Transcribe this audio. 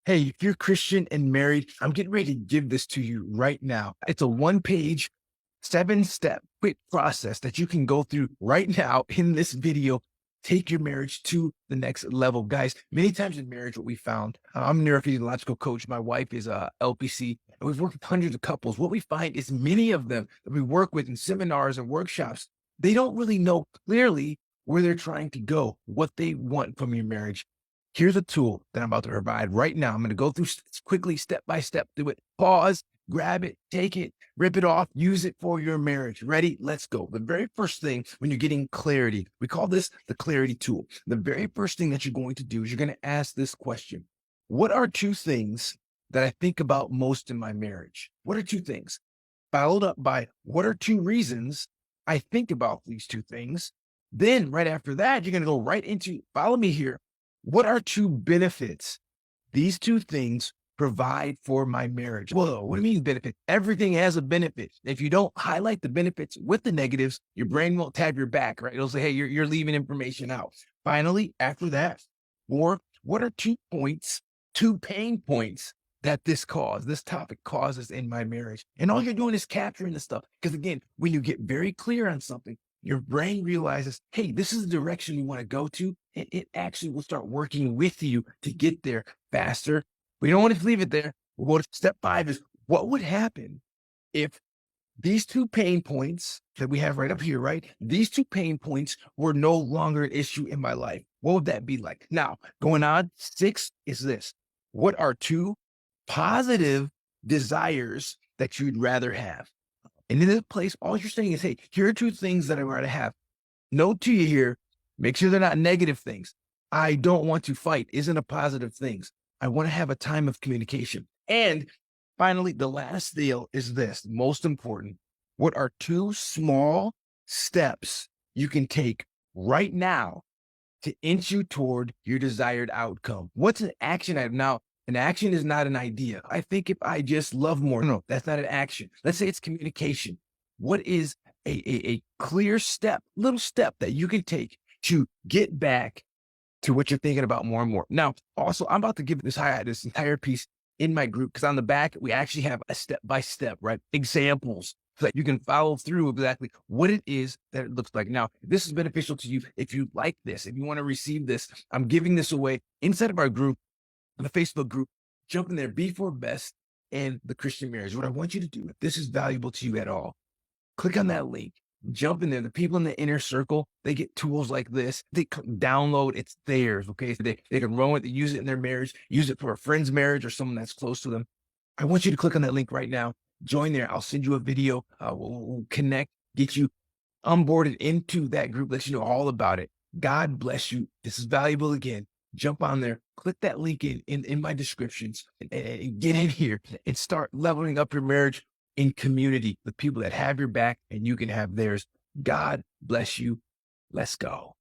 Hey, if you're Christian and married, I'm getting ready to give this to you right now. It's a 1 page, 7 step quick process that you can go through right now in this video. Take your marriage to the next level. Guys, many times in marriage, what we found, I'm a neurophysiological coach. My wife is a LPC, and we've worked with hundreds of couples. What we find is many of them that we work with in seminars and workshops, they don't really know clearly where they're trying to go, what they want from your marriage. Here's a tool that I'm about to provide right now. I'm going to go through quickly, step by step, do it. Pause, grab it, take it, rip it off, use it for your marriage. Ready? Let's go. The very first thing when you're getting clarity, we call this the clarity tool. The very first thing that you're going to do is you're going to ask this question. What are two things that I think about most in my marriage? What are two things? Followed up by what are two reasons I think about these two things? Then right after that, you're going to go right into, follow me here. What are two benefits these two things provide for my marriage? Whoa, what do you mean benefit? Everything has a benefit. If you don't highlight the benefits with the negatives, your brain won't tab your back, right? It'll say, hey, you're leaving information out. Finally, after that, or what are 2 points, 2 pain points that this topic causes in my marriage? And all you're doing is capturing the stuff. Because again, when you get very clear on something, your brain realizes, hey, this is the direction you want to go to. And it actually will start working with you to get there faster. We don't want to leave it there. Step 5 is what would happen if these 2 pain points that we have right up here, right? These 2 pain points were no longer an issue in my life. What would that be like? Now, going on, 6 is this. What are two positive desires that you'd rather have? And in this place, all you're saying is, hey, here are two things that I want to have. Note to you here, make sure they're not negative things. I don't want to fight isn't a positive thing. I want to have a time of communication. And finally, the last deal is this, most important. What are two small steps you can take right now to inch you toward your desired outcome? What's an action item? Now, an action is not an idea. I think if I just love more, no, that's not an action. Let's say it's communication. What is a clear step, little step that you can take to get back to what you're thinking about more and more? Now, also, I'm about to give this entire piece in my group because on the back, we actually have a step-by-step, right? Examples so that you can follow through exactly what it is that it looks like. Now, if this is beneficial to you, if you like this, if you want to receive this, I'm giving this away inside of our group, the Facebook group. Jump in there, B4Best and the Christian Marriage. What I want you to do, if this is valuable to you at all, click on that link, jump in there. The people in the inner circle, they get tools like this. They download, it's theirs. Okay. So they can run with it, use it in their marriage, use it for a friend's marriage or someone that's close to them. I want you to click on that link right now. Join there. I'll send you a video. We'll connect, get you onboarded into that group, let you know all about it. God bless you. This is valuable again. Jump on there, click that link in my descriptions and get in here and start leveling up your marriage in community with people that have your back and you can have theirs. God bless you. Let's go.